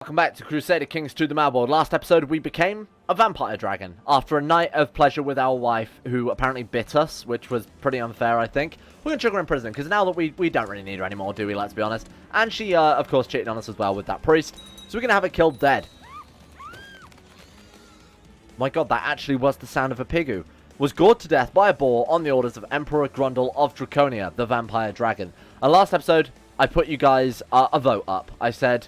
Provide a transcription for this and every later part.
Welcome back to Crusader Kings to the Mad World. Last episode we became a vampire dragon after a night of pleasure with our wife who apparently bit us, which was pretty unfair, I think. We're going to chuck her in prison because now that we don't really need her anymore, do we? Let's be honest. And she, of course, cheated on us as well with that priest. So we're going to have her killed dead. My god, that actually was the sound of a pigu. Was gored to death by a boar on the orders of Emperor Grundle of Draconia, the vampire dragon. And last episode, I put you guys a vote up. I said,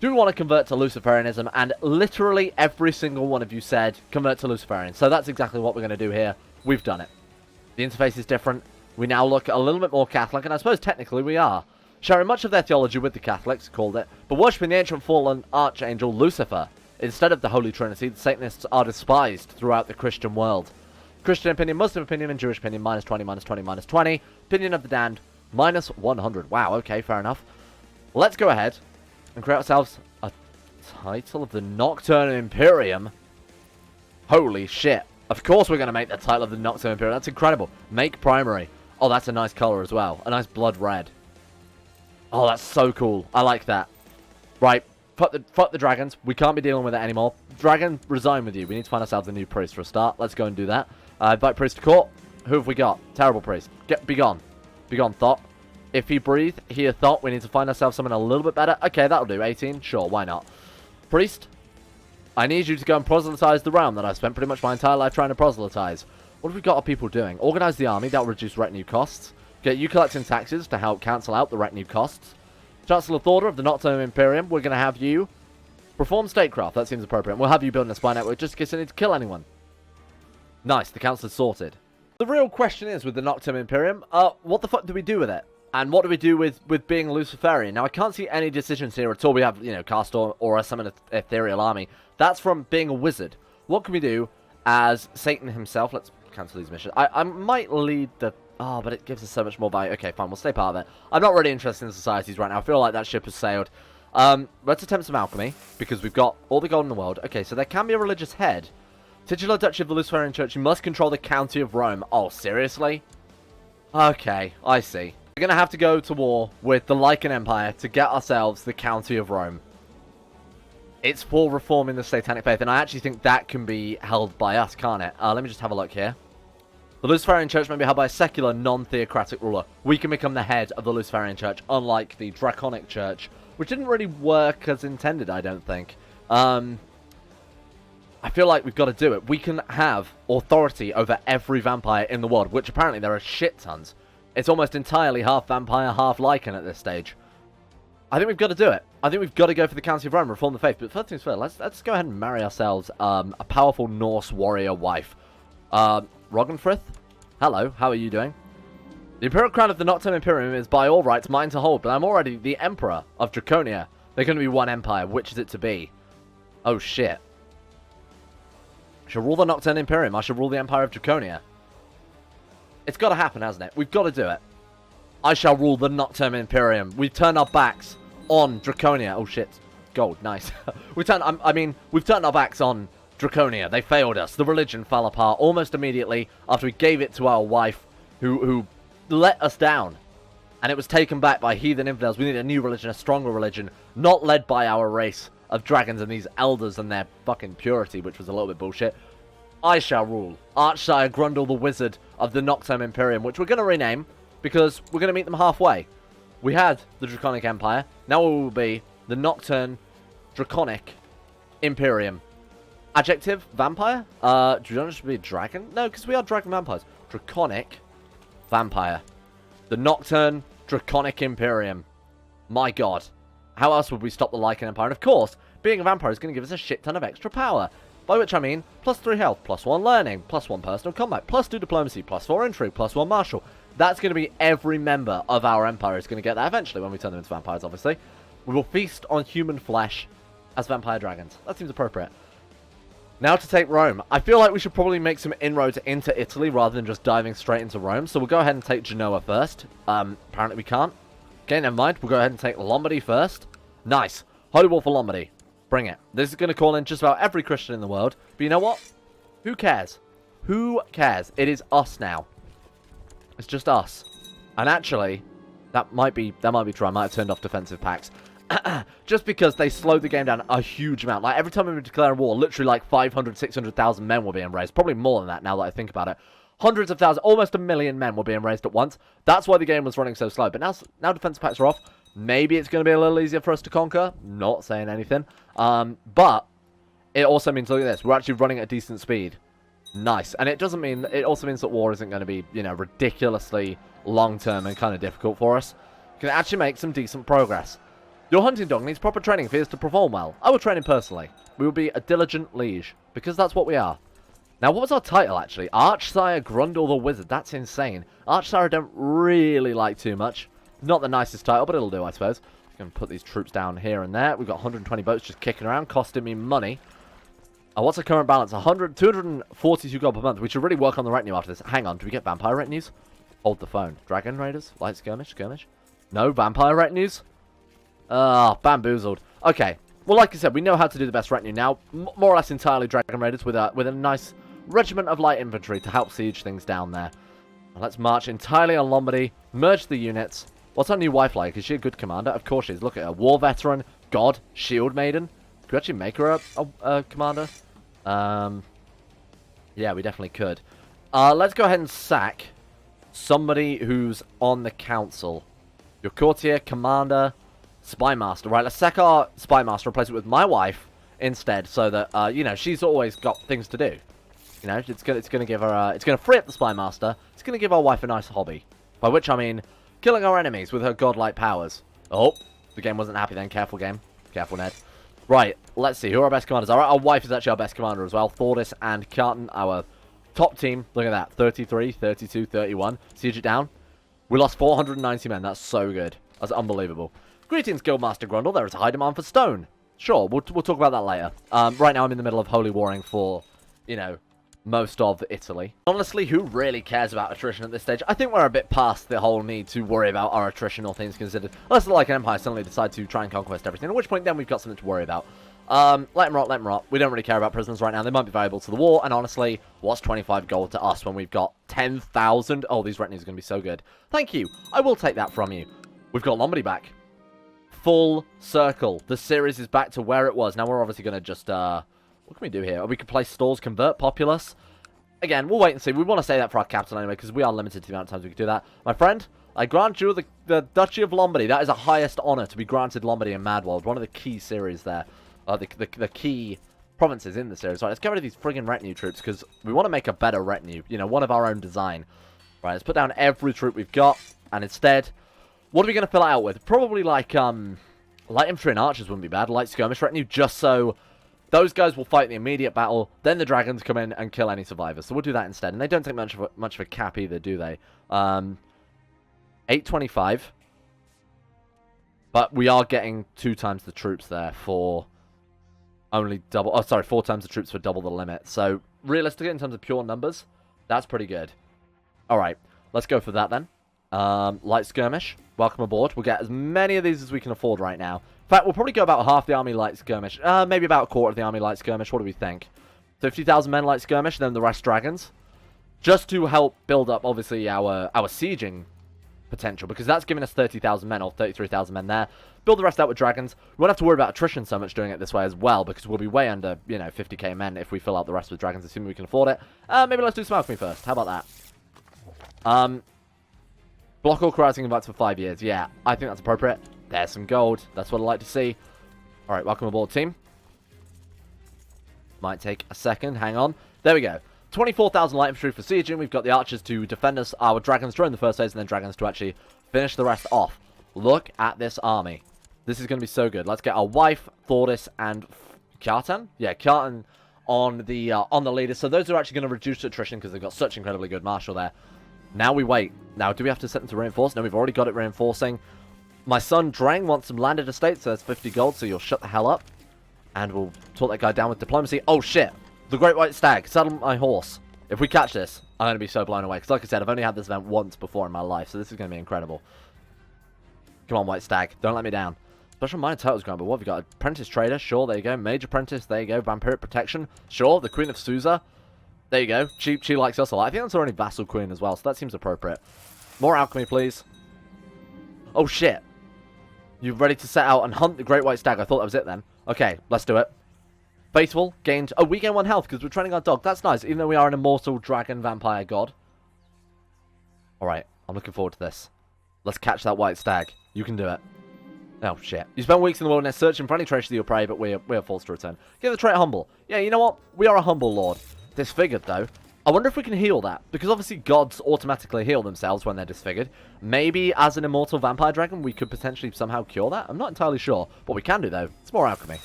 do we want to convert to Luciferianism? And literally every single one of you said, convert to Luciferian. So that's exactly what we're going to do here. We've done it. The interface is different. We now look a little bit more Catholic, and I suppose technically we are. Sharing much of their theology with the Catholics, called it, but worshipping the ancient fallen archangel Lucifer. Instead of the Holy Trinity, the Satanists are despised throughout the Christian world. Christian opinion, Muslim opinion, and Jewish opinion, -20, -20, -20. Opinion of the damned, -100. Wow, okay, fair enough. Let's go ahead and create ourselves a title of the Nocturne Imperium. Holy shit. Of course we're going to make the title of the Nocturne Imperium. That's incredible. Make primary. Oh, that's a nice color as well. A nice blood red. Oh, that's so cool. I like that. Right. Fuck the dragons. We can't be dealing with it anymore. Dragon, resign with you. We need to find ourselves a new priest for a start. Let's go and do that. Invite priest to court. Who have we got? Terrible priest. Be gone. Be gone, thought. If he breathe, hear thought. We need to find ourselves someone a little bit better. Okay, that'll do. 18. Sure, why not? Priest, I need you to go and proselytize the realm that I've spent pretty much my entire life trying to proselytize. What have we got our people doing? Organize the army. That'll reduce retinue costs. Get you collecting taxes to help cancel out the retinue costs. Chancellor Thorder of the Nocturne Imperium, we're going to have you perform statecraft. That seems appropriate. We'll have you building a spy network just in case you need to kill anyone. Nice, the council is sorted. The real question is with the Nocturne Imperium, what the fuck do we do with it? And what do we do with being Luciferian? Now, I can't see any decisions here at all. We have, Castor or a summon ethereal army. That's from being a wizard. What can we do as Satan himself? Let's cancel these missions. I might lead the... Oh, but it gives us so much more value. Okay, fine, we'll stay part of it. I'm not really interested in societies right now. I feel like that ship has sailed. Let's attempt some alchemy, because we've got all the gold in the world. Okay, so there can be a religious head. Titular Duchy of the Luciferian Church, you must control the county of Rome. Oh, seriously? Okay, I see. We're going to have to go to war with the Lycan Empire to get ourselves the county of Rome. It's for reforming the satanic faith, and I actually think that can be held by us, can't it? Let me just have a look here. The Luciferian Church may be held by a secular, non-theocratic ruler. We can become the head of the Luciferian Church, unlike the Draconic Church, which didn't really work as intended, I don't think. I feel like we've got to do it. We can have authority over every vampire in the world, which apparently there are shit tons. It's almost entirely half vampire, half Lycan at this stage. I think we've got to do it. I think we've got to go for the Council of Rome, reform the faith. But first things first, let's go ahead and marry ourselves a powerful Norse warrior wife. Roggenfrith? Hello, how are you doing? The Imperial Crown of the Nocturne Imperium is by all rights mine to hold, but I'm already the Emperor of Draconia. There's going to be one empire. Which is it to be? Oh, shit. I shall rule the Nocturne Imperium. I shall rule the Empire of Draconia. It's got to happen, hasn't it? We've got to do it. I shall rule the Nocturne Imperium. We've turned our backs on Draconia. Oh, shit. Gold, nice. we've turned our backs on Draconia. They failed us. The religion fell apart almost immediately after we gave it to our wife who let us down. And it was taken back by heathen infidels. We need a new religion, a stronger religion, not led by our race of dragons and these elders and their fucking purity, which was a little bit bullshit. I shall rule. Archsire Grundle the Wizard of the Nocturne Imperium, which we're going to rename because we're going to meet them halfway. We had the Draconic Empire. Now we will be the Nocturne Draconic Imperium. Adjective, vampire? Do you want us to be a dragon? No, because we are dragon vampires. Draconic vampire. The Nocturne Draconic Imperium. My god. How else would we stop the Lycan Empire? And of course, being a vampire is going to give us a shit ton of extra power. By which I mean, +3 health, +1 learning, +1 personal combat, +2 diplomacy, +4 intrigue, +1 martial. That's going to be every member of our empire is going to get that eventually when we turn them into vampires, obviously. We will feast on human flesh as vampire dragons. That seems appropriate. Now to take Rome. I feel like we should probably make some inroads into Italy rather than just diving straight into Rome. So we'll go ahead and take Genoa first. Apparently we can't. Okay, never mind. We'll go ahead and take Lombardy first. Nice. Holy War for Lombardy. Bring it. This is going to call in just about every Christian in the world. But you know what? Who cares? Who cares? It is us now. It's just us. And actually, that might be true. I might have turned off defensive packs. Just because they slowed the game down a huge amount. Like, every time we were declaring war, literally like 500, 600,000 men were being raised. Probably more than that now that I think about it. Hundreds of thousands, almost 1 million men were being raised at once. That's why the game was running so slow. But now defense packs are off. Maybe it's going to be a little easier for us to conquer. Not saying anything. But it also means, look at this, we're actually running at a decent speed. Nice. And it also means that war isn't going to be, you know, ridiculously long-term and kind of difficult for us. We can actually make some decent progress. Your hunting dog needs proper training if he is to perform well. I will train him personally. We will be a diligent liege, because that's what we are. Now, what was our title, actually? Archsire Grundle the Wizard. That's insane. Archsire I don't really like too much. Not the nicest title, but it'll do, I suppose. I'm going to put these troops down here and there. We've got 120 boats just kicking around, costing me money. What's the current balance? 242 gold per month. We should really work on the retinue after this. Hang on, do we get vampire retinues? Hold the phone. Dragon Raiders? Light skirmish? No, vampire retinues? Bamboozled. Okay. Well, like I said, we know how to do the best retinue now. More or less entirely Dragon Raiders with a nice regiment of light infantry to help siege things down there. Let's march entirely on Lombardy. Merge the units. What's our new wife like? Is she a good commander? Of course she is. Look at her. War veteran. God. Shield maiden. Could we actually make her a commander? Yeah, we definitely could. Let's go ahead and sack somebody who's on the council. Your courtier, commander, spy master. Right, let's sack our spy master, replace it with my wife instead, so that you know, she's always got things to do. You know, it's gonna give her it's gonna free up the spy master. It's gonna give our wife a nice hobby, by which I mean killing our enemies with her godlike powers. Oh, the game wasn't happy then. Careful, game. Careful, Ned. Right, let's see who are our best commanders. Alright, our wife is actually our best commander as well. Thordis and Carton, our top team. Look at that, 33, 32, 31. Siege it down. We lost 490 men. That's so good. That's unbelievable. Greetings, Guildmaster Grundle. There is a high demand for stone. Sure, we'll talk about that later. Right now I'm in the middle of holy warring for, you know, most of Italy. Honestly, who really cares about attrition at this stage? I think we're a bit past the whole need to worry about our attrition, all things considered. Unless, like an empire, suddenly decide to try and conquest everything, at which point then we've got something to worry about. Let them rot. We don't really care about prisoners right now. They might be valuable to the war, and honestly, what's 25 gold to us when we've got 10,000? Oh, these retinues are going to be so good. Thank you. I will take that from you. We've got Lombardy back. Full circle. The series is back to where it was. Now we're obviously going to just, what can we do here? We can place stores, convert populace. Again, we'll wait and see. We want to say that for our capital anyway, because we are limited to the amount of times we can do that. My friend, I grant you the Duchy of Lombardy. That is a highest honor to be granted Lombardy in Mad World. One of the key series there. The key provinces in the series. Right, let's get rid of these friggin' retinue troops, because we want to make a better retinue. You know, one of our own design. Right, let's put down every troop we've got, and instead, what are we going to fill it out with? Probably like, light infantry and archers wouldn't be bad. Light skirmish retinue, just so those guys will fight the immediate battle, then the dragons come in and kill any survivors. So we'll do that instead. And they don't take much of a cap either, do they? 825. But we are getting 2 times the troops there for only double... Oh, sorry, 4 times the troops for double the limit. So, realistically, in terms of pure numbers, that's pretty good. Alright, let's go for that then. Light skirmish. Welcome aboard. We'll get as many of these as we can afford right now. In fact, we'll probably go about half the army light skirmish. Maybe about a quarter of the army light skirmish. What do we think? 50,000 men light skirmish, then the rest dragons. Just to help build up, obviously, our sieging potential. Because that's giving us 30,000 men, or 33,000 men there. Build the rest out with dragons. We won't have to worry about attrition so much doing it this way as well. Because we'll be way under, you know, 50k men if we fill out the rest with dragons, assuming we can afford it. Maybe let's do some alchemy first. How about that? Block all carousing invites for 5 years. Yeah, I think that's appropriate. There's some gold. That's what I like to see. Alright, welcome aboard, team. Might take a second. Hang on. There we go. 24,000 light infantry for sieging. We've got the archers to defend us, our dragons during the first phase, and then dragons to actually finish the rest off. Look at this army. This is going to be so good. Let's get our wife, Thordis, and Kjartan? Yeah, Kjartan on the leader. So those are actually going to reduce attrition because they've got such incredibly good marshal there. Now we wait. Now, do we have to set them to reinforce? No, we've already got it reinforcing. My son, Drang, wants some landed estates, so that's 50 gold, so you'll shut the hell up. And we'll talk that guy down with diplomacy. Oh, shit. The Great White Stag. Saddle my horse. If we catch this, I'm going to be so blown away. Because like I said, I've only had this event once before in my life, so this is going to be incredible. Come on, White Stag. Don't let me down. Special Minor Titles Grant, but what have we got? Apprentice Trader. Sure, there you go. Major Apprentice. There you go. Vampiric Protection. Sure, the Queen of Susa. There you go. She likes us a lot. I think that's our only vassal queen as well, so that seems appropriate. More alchemy, please. Oh, shit. You ready to set out and hunt the Great White Stag? I thought that was it then. Okay, let's do it. Faithful gained... Oh, we gain 1 health because we're training our dog. That's nice, even though we are an immortal dragon vampire god. Alright, I'm looking forward to this. Let's catch that white stag. You can do it. Oh, shit. You spend weeks in the wilderness searching for any treasure of your prey, but we are forced to return. Give the trait humble. Yeah, you know what? We are a humble lord. Disfigured, though. I wonder if we can heal that, because obviously gods automatically heal themselves when they're disfigured. Maybe as an immortal vampire dragon, we could potentially somehow cure that. I'm not entirely sure. What we can do, though, it's more alchemy.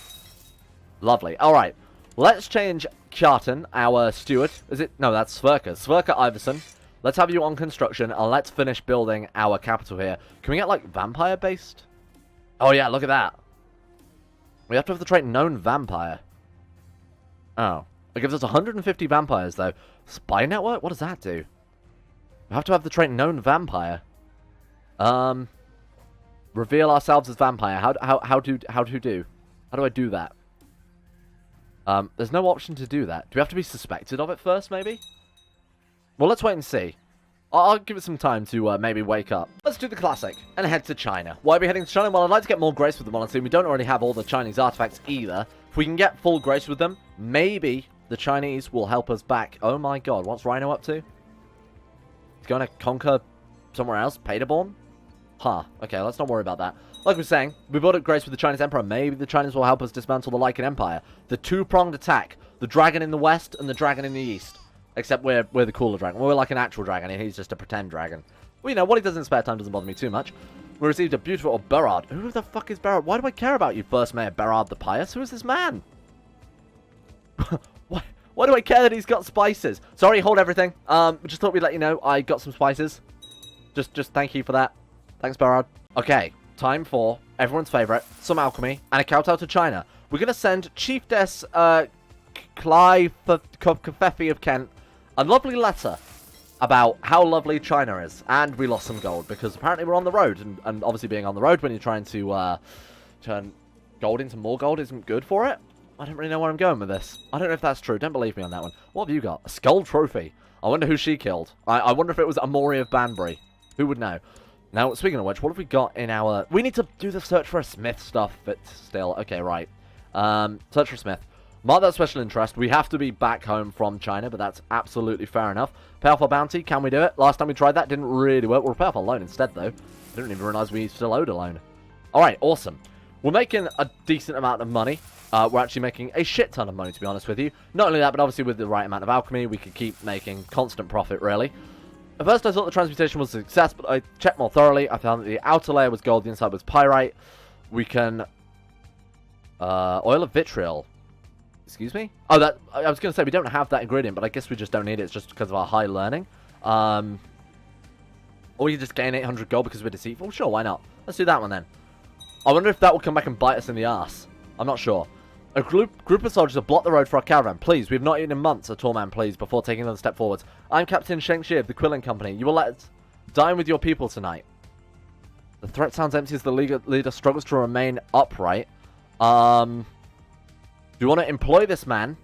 Lovely. Alright. Let's change Kjartan, our steward. Is it? No, that's Sverker. Sverker Iverson. Let's have you on construction, and let's finish building our capital here. Can we get, like, vampire-based? Oh, yeah, look at that. We have to have the trait known vampire. Oh. It gives us 150 vampires, though. Spy network? What does that do? We have to have the trait known vampire. Reveal ourselves as vampire. How do I do that? There's no option to do that. Do we have to be suspected of it first, maybe? Well, let's wait and see. I'll give it some time to maybe wake up. Let's do the classic and head to China. Why are we heading to China? Well, I'd like to get more grace with them, honestly. We don't already have all the Chinese artifacts either. If we can get full grace with them, maybe the Chinese will help us back. Oh my god, what's Rhino up to? He's going to conquer somewhere else? Paderborn? Huh. Okay, let's not worry about that. Like we were saying, we built up grace with the Chinese Emperor. Maybe the Chinese will help us dismantle the Lycan Empire. The two-pronged attack. The dragon in the west and the dragon in the east. Except we're the cooler dragon. We're like an actual dragon, and he's just a pretend dragon. Well, you know, what he does in spare time doesn't bother me too much. We received a beautiful Berard. Who the fuck is Berard? Why do I care about you, First Mayor Berard the Pious? Who is this man? Why do I care that he's got spices? Sorry, hold everything. Just thought we'd let you know I got some spices. Just thank you for that. Thanks, Berard. Okay, time for everyone's favorite, some alchemy, and a kowtow to China. We're going to send Chiefess Clive Kafefi of Kent a lovely letter about how lovely China is. And we lost some gold, because apparently we're on the road. And obviously being on the road when you're trying to turn gold into more gold isn't good for it. I don't really know where I'm going with this. I don't know if that's true. Don't believe me on that one. What have you got? A skull trophy. I wonder who she killed. I wonder if it was Amori of Banbury. Who would know? Now, speaking of which, what have we got in our... We need to do the search for a smith stuff, but still. Okay, right. Search for a smith. Mark that special interest. We have to be back home from China, but that's absolutely fair enough. Pay off our bounty. Can we do it? Last time we tried that, didn't really work. We'll pay off our loan instead, though. I didn't even realize we still owed a loan. Alright, awesome. We're making a decent amount of money. We're actually making a shit ton of money, to be honest with you. Not only that, but obviously with the right amount of alchemy, we could keep making constant profit, really. At first, I thought the transmutation was a success, but I checked more thoroughly. I found that the outer layer was gold, the inside was pyrite. We can... oil of vitriol. Excuse me? Oh, that I was going to say, we don't have that ingredient, but I guess we just don't need it. It's just because of our high learning. Or you just gain 800 gold because we're deceitful? Sure, why not? Let's do that one then. I wonder if that will come back and bite us in the ass. I'm not sure. A group of soldiers have blocked the road for our caravan. Please, we have not eaten in months. A tall man, please, before taking another step forwards. I'm Captain Shengshi of the Quilling Company. You will let us dine with your people tonight. The threat sounds empty as the leader struggles to remain upright. Do you want to employ this man?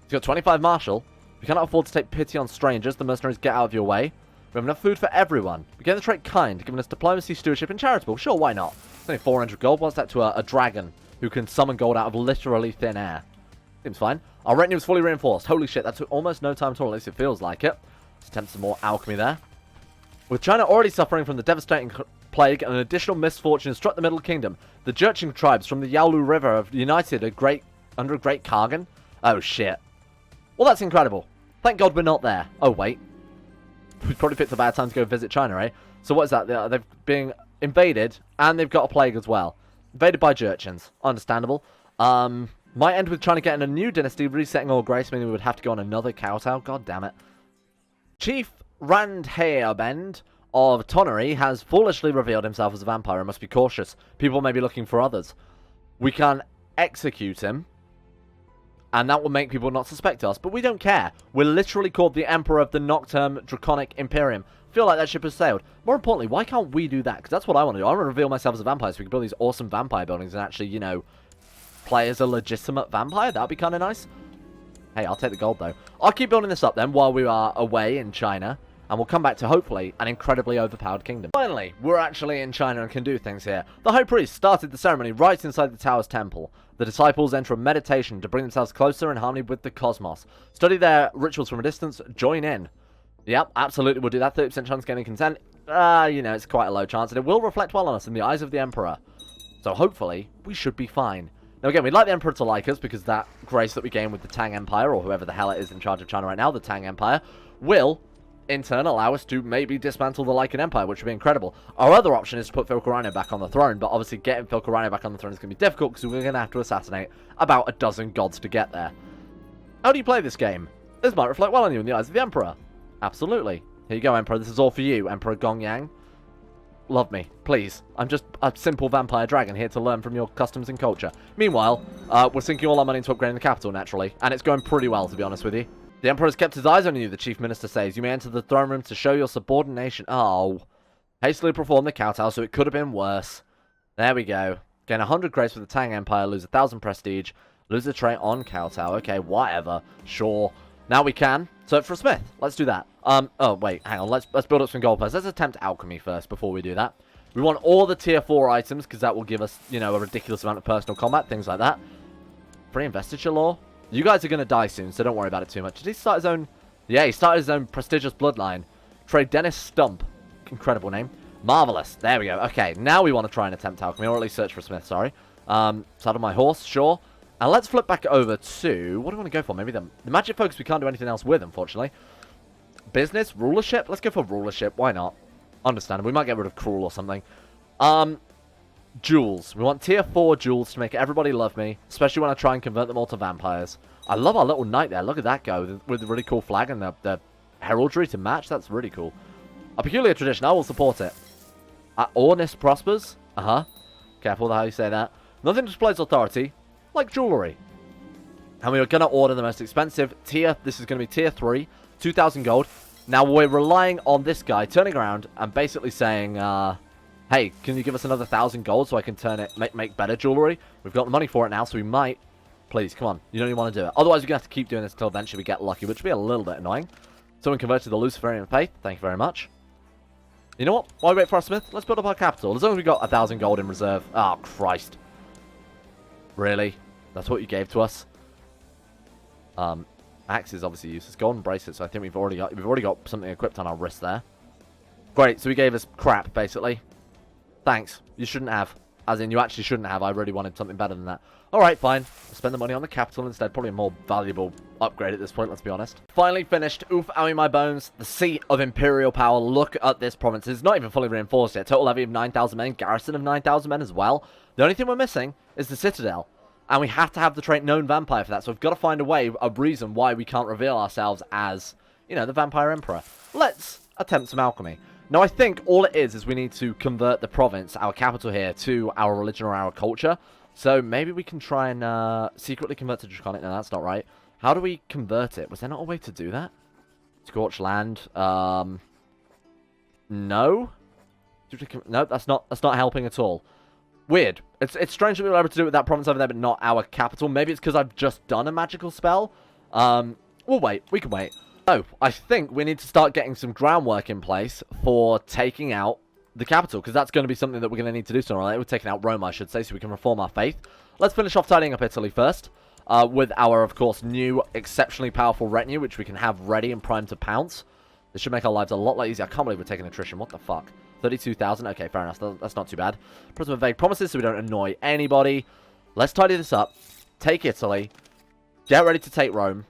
He's got 25 martial. We cannot afford to take pity on strangers. The mercenaries get out of your way. We have enough food for everyone. We get the trait kind, giving us diplomacy, stewardship, and charitable. Sure, why not? It's only 400 gold. What's that to a dragon who can summon gold out of literally thin air? Seems fine. Our retinue is fully reinforced. Holy shit, that took almost no time at all. At least it feels like it. Let's attempt some more alchemy there. With China already suffering from the devastating plague and an additional misfortune struck the Middle Kingdom, the Jurchen tribes from the Yalu River have united under a great Kargan. Oh shit. Well, that's incredible. Thank God we're not there. Oh, wait. We probably picked a bad time to go visit China, eh? So what is that? They've been invaded, and they've got a plague as well. Invaded by Jurchens. Understandable. Might end with China getting a new dynasty, resetting all grace, meaning we would have to go on another kowtow. God damn it. Chief Randhaerbend of Tonnery has foolishly revealed himself as a vampire and must be cautious. People may be looking for others. We can execute him, and that will make people not suspect us, but we don't care. We're literally called the Emperor of the Nocturne Draconic Imperium. I feel like that ship has sailed. More importantly, why can't we do that? Because that's what I want to do. I want to reveal myself as a vampire so we can build these awesome vampire buildings and actually, you know, play as a legitimate vampire. That'd be kind of nice. Hey, I'll take the gold, though. I'll keep building this up, then, while we are away in China. and we'll come back to, hopefully, an incredibly overpowered kingdom. Finally, we're actually in China and can do things here. The High Priest started the ceremony right inside the tower's temple. The disciples enter a meditation to bring themselves closer in harmony with the cosmos. Study their rituals from a distance, join in. Yep, absolutely, we'll do that. 30% chance of getting consent. You know, it's quite a low chance, and it will reflect well on us in the eyes of the Emperor. So hopefully, we should be fine. Now again, we'd like the Emperor to like us, because that grace that we gain with the Tang Empire, or whoever the hell it is in charge of China right now, the Tang Empire, will, in turn, allow us to maybe dismantle the Lycan Empire, which would be incredible. Our other option is to put Filcarino back on the throne, but obviously getting Filcarino back on the throne is going to be difficult, because we're going to have to assassinate about a dozen gods to get there. How do you play this game? This might reflect well on you in the eyes of the Emperor. Absolutely. Here you go, Emperor. This is all for you, Emperor Gongyang. Love me, please. I'm just a simple vampire dragon here to learn from your customs and culture. Meanwhile, we're sinking all our money into upgrading the capital, naturally. And it's going pretty well, to be honest with you. The Emperor has kept his eyes on you, the Chief Minister says. You may enter the throne room to show your subordination. Oh. Hastily perform the kowtow, so it could have been worse. There we go. Gain 100 grace for the Tang Empire, lose 1,000 prestige, lose the trait on kowtow. Okay, whatever. Sure. Now we can search for a smith. Let's do that. Oh, wait, hang on. Let's build up some gold first. Let's attempt alchemy first before we do that. We want all the tier 4 items, because that will give us, you know, a ridiculous amount of personal combat, things like that. Free investiture law. You guys are going to die soon, so don't worry about it too much. Did he start his own... Yeah, he started his own prestigious bloodline. Trade Dennis Stump. Incredible name. Marvelous. There we go. Okay, now we want to try and attempt alchemy, or at least search for a smith, sorry. Saddle my horse, sure. And let's flip back over to... What do we want to go for? Maybe the magic focus we can't do anything else with, unfortunately. Business? Rulership? Let's go for rulership. Why not? Understandable. We might get rid of cruel or something. Jewels. We want tier 4 jewels to make everybody love me, especially when I try and convert them all to vampires. I love our little knight there. Look at that go with the really cool flag and the heraldry to match. That's really cool. A peculiar tradition. I will support it. Ornis prospers. Careful with how you say that. Nothing displays authority like jewelry. And we are going to order the most expensive tier. This is going to be tier 3. 2,000 gold. Now we're relying on this guy turning around and basically saying, hey, can you give us another 1,000 gold so I can turn it, make better jewelry? We've got the money for it now, so we might. Please, come on. You know you want to do it. Otherwise, we're going to have to keep doing this until eventually we get lucky, which would be a little bit annoying. Someone converted to the Luciferian faith. Thank you very much. You know what? Why wait for our smith? Let's build up our capital. As long as we got 1,000 gold in reserve. Oh, Christ. Really? That's what you gave to us? Axe is obviously useless. Golden bracelet, so I think we've already got something equipped on our wrist there. Great, so he gave us crap, basically. Thanks. You shouldn't have. As in, you actually shouldn't have. I really wanted something better than that. Alright, fine. I'll spend the money on the capital instead. Probably a more valuable upgrade at this point, let's be honest. Finally finished. Oof, owie my bones. The seat of Imperial power. Look at this province. It's not even fully reinforced yet. Total levy of 9,000 men. Garrison of 9,000 men as well. The only thing we're missing is the Citadel. And we have to have the trait known vampire for that. So we've got to find a reason why we can't reveal ourselves as, you know, the Vampire Emperor. Let's attempt some alchemy. Now, I think all it is we need to convert the province, our capital here, to our religion or our culture. So maybe we can try and secretly convert to Draconic. No, that's not right. How do we convert it? Was there not a way to do that? Scorched land. No. No, that's not helping at all. Weird. It's strange that we were able to do it with that province over there, but not our capital. Maybe it's because I've just done a magical spell. We'll wait. We can wait. Oh, I think we need to start getting some groundwork in place for taking out the capital, because that's going to be something that we're going to need to do sooner or later. We're taking out Rome, I should say, so we can reform our faith. Let's finish off tidying up Italy first, with our, of course, new exceptionally powerful retinue, which we can have ready and primed to pounce. This should make our lives a lot easier. I can't believe we're taking attrition. What the fuck? 32,000. Okay, fair enough. That's not too bad. Put some vague promises so we don't annoy anybody. Let's tidy this up. Take Italy. Get ready to take Rome.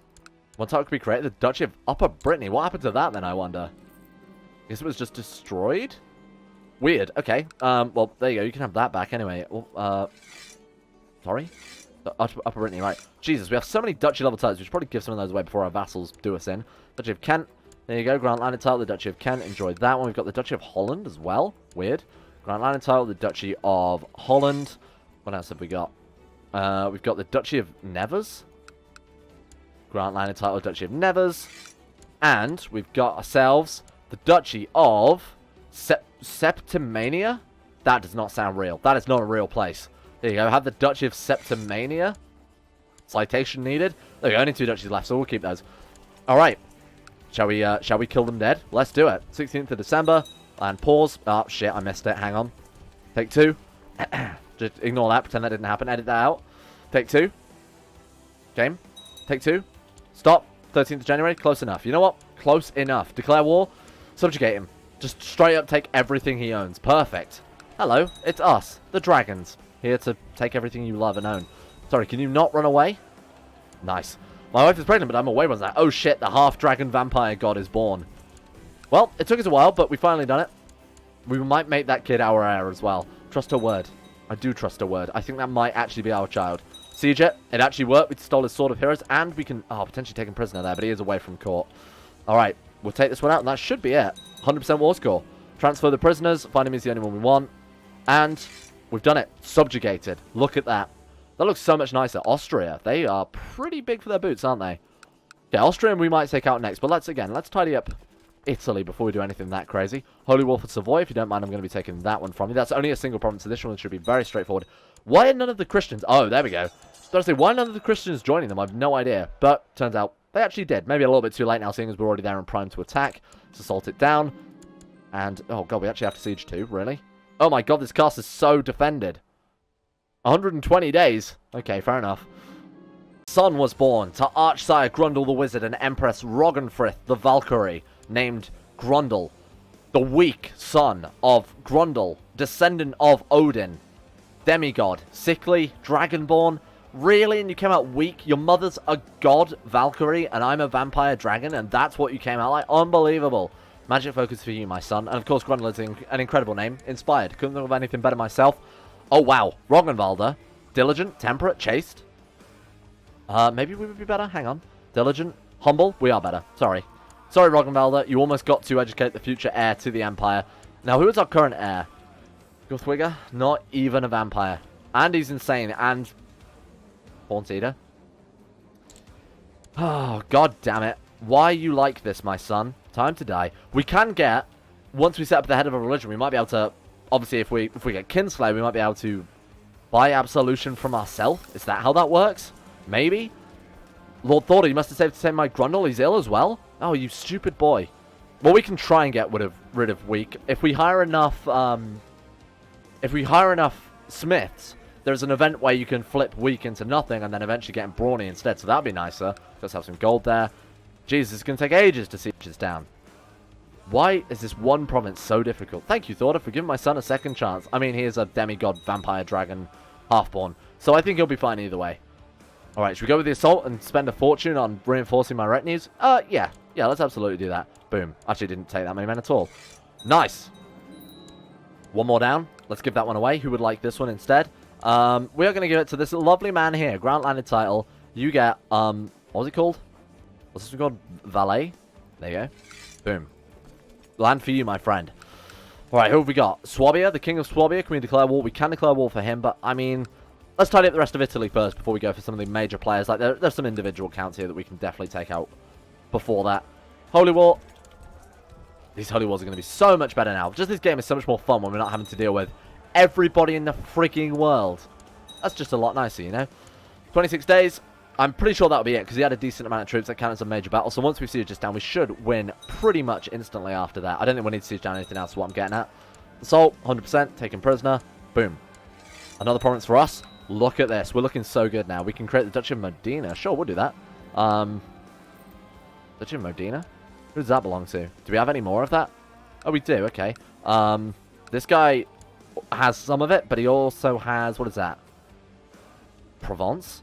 One title could be created. The Duchy of Upper Brittany. What happened to that then, I wonder? I guess it was just destroyed? Weird. Okay. Well, there you go. You can have that back anyway. Sorry? The Upper Brittany, right. Jesus, we have so many Duchy level titles. We should probably give some of those away before our vassals do us in. Duchy of Kent. There you go. Grand Line title, the Duchy of Kent. Enjoyed that one. We've got the Duchy of Holland as well. Weird. Grand Line title, the Duchy of Holland. What else have we got? We've got the Duchy of Nevers. Grand Line title, Duchy of Nevers. And we've got ourselves the Duchy of Septimania. That does not sound real. That is not a real place. There you go. Have the Duchy of Septimania. Citation needed. There you go. Only 2 duchies left, so we'll keep those. Alright. Shall we kill them dead? Let's do it. 16th of December. And pause. Oh, shit, I missed it. Hang on. Take 2. Just ignore that. Pretend that didn't happen. Edit that out. Take 2. Game. Take 2. Stop. 13th of January. Close enough. You know what? Close enough. Declare war. Subjugate him. Just straight up take everything he owns. Perfect. Hello. It's us. The dragons. Here to take everything you love and own. Sorry, can you not run away? Nice. My wife is pregnant, but I'm away once that. Oh shit, the half-dragon vampire god is born. Well, it took us a while, but we finally done it. We might make that kid our heir as well. Trust her word. I do trust her word. I think that might actually be our child. Siege it. It actually worked. We stole his Sword of Heroes, and we can... Oh, potentially take him prisoner there, but he is away from court. Alright, we'll take this one out, and that should be it. 100% war score. Transfer the prisoners. Find him is the only one we want. And we've done it. Subjugated. Look at that. That looks so much nicer. Austria. They are pretty big for their boots, aren't they? Yeah, Austria we might take out next. But let's tidy up Italy before we do anything that crazy. Holy War for Savoy. If you don't mind, I'm going to be taking that one from you. That's only a single province. So this one should be very straightforward. Why are none of the Christians... Oh, there we go. Honestly, why are none of the Christians joining them? I have no idea. But turns out they actually did. Maybe a little bit too late now, seeing as we're already there and primed to attack. Let's assault it down. And, oh god, we actually have to siege too. Really? Oh my god, this castle is so defended. 120 days. Okay, fair enough. Son was born to Archsire Grundle the Wizard and Empress Roggenfrith the Valkyrie, named Grundle. The weak son of Grundle, descendant of Odin. Demigod, sickly, dragonborn. Really? And you came out weak? Your mother's a god, Valkyrie, and I'm a vampire dragon, and that's what you came out like? Unbelievable. Magic focus for you, my son. And of course, Grundle is an incredible name. Inspired. Couldn't think of anything better myself. Oh, wow. Roggenwalder. Diligent, temperate, chaste. Maybe we would be better. Hang on. Diligent, humble. We are better. Sorry. Sorry, Roggenwalder. You almost got to educate the future heir to the Empire. Now, who is our current heir? Guthwigger? Not even a vampire. And he's insane. And... Horn Eater. Oh, god damn it. Why are you like this, my son? Time to die. We can get... Once we set up the head of a religion, we might be able to... Obviously, if we get Kinslay, we might be able to buy absolution from ourselves. Is that how that works? Maybe? Lord Thorder, you must have saved to save my Grundle. He's ill as well? Oh, you stupid boy. Well, we can try and get rid of weak. If we hire enough... smiths, there's an event where you can flip weak into nothing and then eventually get him brawny instead. So that'd be nicer. Let's have some gold there. Jesus, it's going to take ages to siege this down. Why is this one province so difficult? Thank you, Thorder, for giving my son a second chance. I mean, he is a demigod, vampire, dragon, half-born. So I think he'll be fine either way. Alright, should we go with the assault and spend a fortune on reinforcing my retinues? Yeah. Yeah, let's absolutely do that. Boom. Actually didn't take that many men at all. Nice. One more down. Let's give that one away. Who would like this one instead? We are going to give it to this lovely man here. Grant landed title. You get, what was it called? What's this one called? Valet? There you go. Boom. Land for you, my friend. Alright, who have we got? Swabia, the king of Swabia. Can we declare war? We can declare war for him, but, I mean, let's tidy up the rest of Italy first before we go for some of the major players. Like, there's some individual counts here that we can definitely take out before that. Holy War. These Holy Wars are going to be so much better now. Just this game is so much more fun when we're not having to deal with everybody in the freaking world. That's just a lot nicer, you know? 26 days. I'm pretty sure that'll be it, because he had a decent amount of troops that count as a major battle. So once we siege this down, we should win pretty much instantly after that. I don't think we need to siege down anything else, is what I'm getting at. Assault, 100%, taken prisoner. Boom. Another province for us. Look at this. We're looking so good now. We can create the Duchy of Modena. Sure, we'll do that. Duchy of Modena? Who does that belong to? Do we have any more of that? Oh, we do. Okay. This guy has some of it, but he also has... What is that? Provence?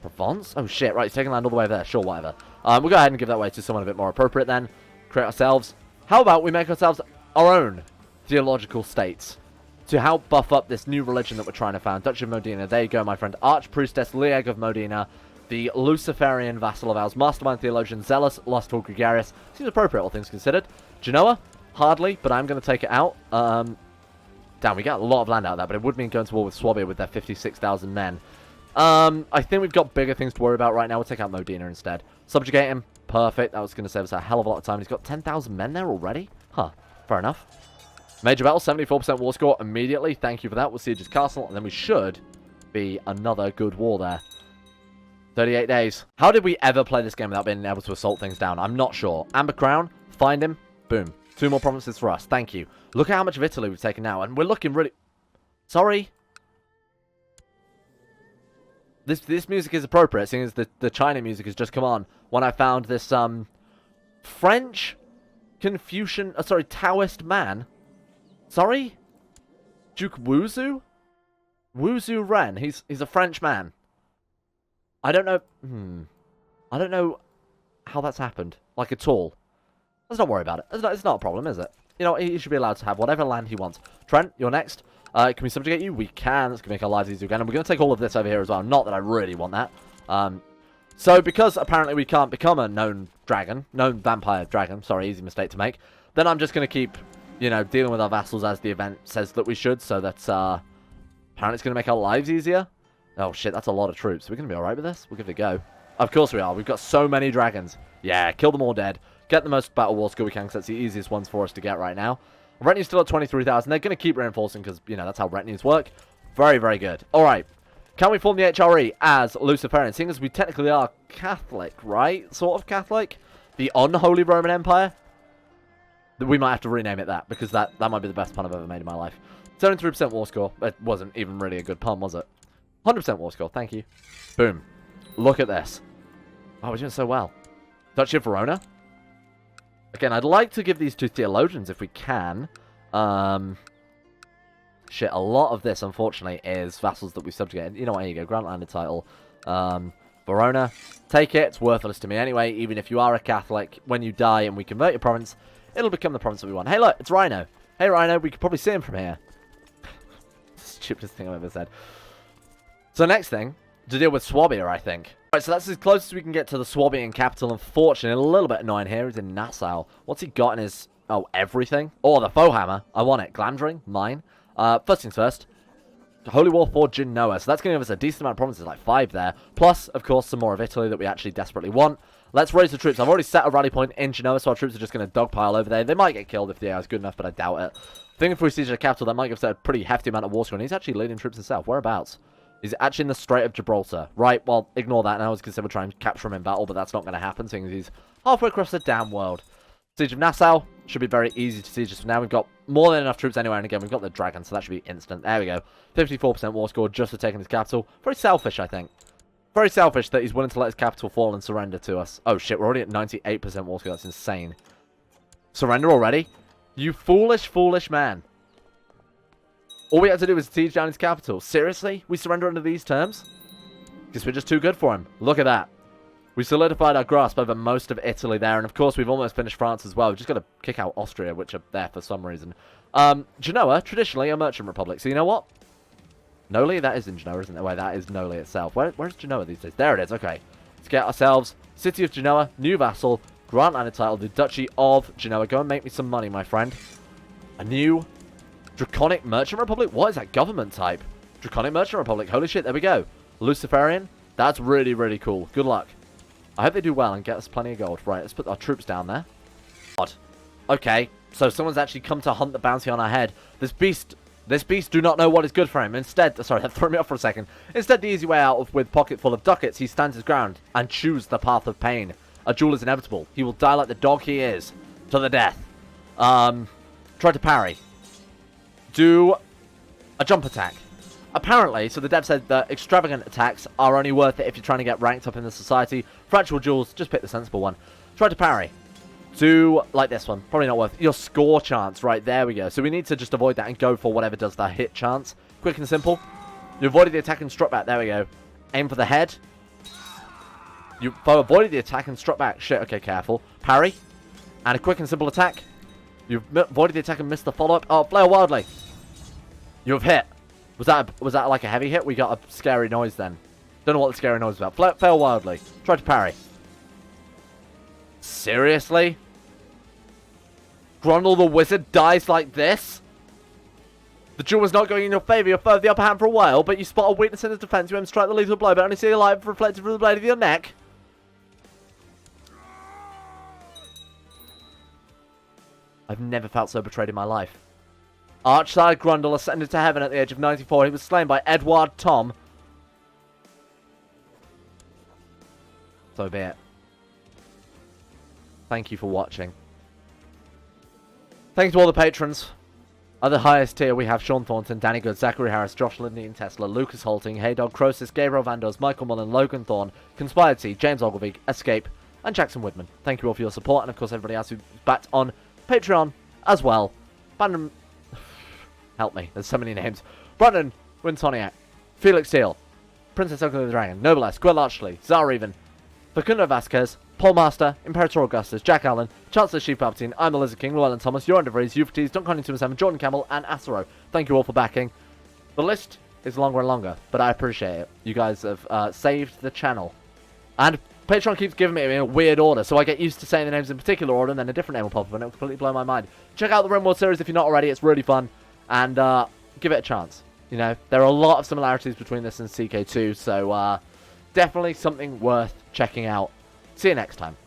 Provence? Oh, shit. Right, he's taking land all the way there. Sure, whatever. We'll go ahead and give that way to someone a bit more appropriate then. Create ourselves. How about we make ourselves our own theological states to help buff up this new religion that we're trying to found. Duchy of Modena. There you go, my friend. Archpriestess Lieg of Modena. The Luciferian vassal of ours. Mastermind theologian. Zealous, lustful, gregarious. Seems appropriate, all things considered. Genoa? Hardly, but I'm going to take it out. Damn, we got a lot of land out of that, but it would mean going to war with Swabia with their 56,000 men. I think we've got bigger things to worry about right now. We'll take out Modena instead. Subjugate him. Perfect. That was going to save us a hell of a lot of time. He's got 10,000 men there already? Huh. Fair enough. Major battle, 74% war score immediately. Thank you for that. We'll siege his castle, and then we should be another good war there. 38 days. How did we ever play this game without being able to assault things down? I'm not sure. Amber Crown, find him, boom. 2 more provinces for us. Thank you. Look at how much of Italy we've taken now, and we're looking really... Sorry? This music is appropriate, seeing as the China music has just come on when I found this, French Confucian... sorry, Taoist man. Sorry? Duke Wuzu? Wuzu Ren. He's a French man. I don't know... I don't know how that's happened. Like, at all. Let's not worry about it. It's not a problem, is it? You know, he should be allowed to have whatever land he wants. Trent, you're next. Can we subjugate you? We can. It's going to make our lives easier again. And we're going to take all of this over here as well. Not that I really want that. So, because apparently we can't become a known vampire dragon. Sorry, easy mistake to make. Then I'm just going to keep, you know, dealing with our vassals as the event says that we should. So that, apparently it's going to make our lives easier. Oh, shit, that's a lot of troops. We're going to be alright with this? We'll give it a go. Of course we are. We've got so many dragons. Yeah, kill them all dead. Get the most battle war skill we can, because that's the easiest ones for us to get right now. Retinue's still at 23,000. They're going to keep reinforcing, because, you know, that's how retinues work. Very, very good. Alright. Can we form the HRE as Luciferian? Seeing as we technically are Catholic, right? Sort of Catholic? The Unholy Roman Empire? We might have to rename it that, because that might be the best pun I've ever made in my life. 73% war score. It wasn't even really a good pun, was it? 100% war score. Thank you. Boom. Look at this. Oh, we're doing so well. Duchy of Verona? Again, I'd like to give these to theologians if we can. Shit, a lot of this, unfortunately, is vassals that we subjugated. You know what, here you go. Grant landed title. Verona. Take it. It's worthless to me anyway. Even if you are a Catholic, when you die and we convert your province, it'll become the province that we want. Hey, look, it's Rhino. Hey, Rhino, we could probably see him from here. Stupidest thing I've ever said. So next thing, to deal with Swabia, I think. Right, so that's as close as we can get to the Swabian capital. Unfortunately, a little bit annoying here. He's in Nassau. What's he got in his... Oh, everything? Oh, the Foehammer. I want it. Glamdring. Mine. First things first. Holy War for Genoa. So that's going to give us a decent amount of provinces, like 5 there. Plus, of course, some more of Italy that we actually desperately want. Let's raise the troops. I've already set a rally point in Genoa, so our troops are just going to dogpile over there. They might get killed if the AI is good enough, but I doubt it. I think if we siege the capital, that might give us a pretty hefty amount of war score. And he's actually leading troops himself. Whereabouts? He's actually in the Strait of Gibraltar. Right, well, ignore that. And I was going to say we'll try and capture him in battle, but that's not going to happen, seeing as he's halfway across the damn world. Siege of Nassau should be very easy to siege just for now. We've got more than enough troops anyway, and again, we've got the dragon, so that should be instant. There we go. 54% war score just for taking his capital. Very selfish, I think. Very selfish that he's willing to let his capital fall and surrender to us. Oh, shit, we're already at 98% war score. That's insane. Surrender already? You foolish, foolish man. All we have to do is siege down his capital. Seriously? We surrender under these terms? Because we're just too good for him. Look at that. We solidified our grasp over most of Italy there. And of course, we've almost finished France as well. We've just got to kick out Austria, which are there for some reason. Genoa, traditionally a merchant republic. So you know what? Noli? That is in Genoa, isn't it? Wait, that is Noli itself. Where's Genoa these days? There it is. Okay. Let's get ourselves City of Genoa, new vassal, grant landed title, the Duchy of Genoa. Go and make me some money, my friend. A new... Draconic Merchant Republic? What is that government type? Draconic Merchant Republic. Holy shit, there we go. Luciferian. That's really, really cool. Good luck. I hope they do well and get us plenty of gold. Right, let's put our troops down there. Odd. Okay, so someone's actually come to hunt the bounty on our head. This beast do not know what is good for him. Instead, sorry, that threw me off for a second. Instead, the easy way out with pocket full of ducats, he stands his ground and chooses the path of pain. A duel is inevitable. He will die like the dog he is. To the death. Try to parry. Do a jump attack. Apparently, so the dev said that extravagant attacks are only worth it if you're trying to get ranked up in the society. For actual duels, just pick the sensible one. Try to parry. Do like this one. Probably not worth it. Your score chance. Right, there we go. So we need to just avoid that and go for whatever does the hit chance. Quick and simple. You avoided the attack and struck back. There we go. Aim for the head. You avoided the attack and struck back. Shit, okay, careful. Parry. And a quick and simple attack. You've avoided the attack and missed the follow-up. Oh, flail wildly. You have hit. Was that like a heavy hit? We got a scary noise then. Don't know what the scary noise was about. Fail wildly. Try to parry. Seriously? Grundle the wizard dies like this? The duel was not going in your favour. You furthered the upper hand for a while, but you spot a weakness in his defence. You aim to strike the lethal blow, but only see your life reflected from the blade of your neck. I've never felt so betrayed in my life. Archsire Grundle ascended to heaven at the age of 94. He was slain by Edward Tom. So be it. Thank you for watching. Thanks to all the patrons. At the highest tier, we have Sean Thornton, Danny Good, Zachary Harris, Josh Lindeen Tesla, Lucas Holting, Heydog, Crosis, Gabriel Vandos, Michael Mullen, Logan Thorne, Conspired T, James Ogilvie, Escape, and Jackson Woodman. Thank you all for your support, and of course everybody else who's backed on Patreon as well. Brandon... Help me, there's so many names. Brandon Wintoniak, Felix Steele, Princess Ugly the Dragon, Noblesse, Gwil Archley, Zareven, Facundo Vasquez, Paul Master, Imperator Augustus, Jack Allen, Chancellor Chief Palpatine, I'm the Lizard King, Llewellyn Thomas, Joran DeVries, Euphrates, Duncan 27, Jordan Campbell, and Asaro. Thank you all for backing. The list is longer and longer, but I appreciate it. You guys have saved the channel. And Patreon keeps giving me a weird order, so I get used to saying the names in particular order, and then a different name will pop up, and it will completely blow my mind. Check out the RimWorld series if you're not already. It's really fun, and give it a chance. You know, there are a lot of similarities between this and CK2, so definitely something worth checking out. See you next time.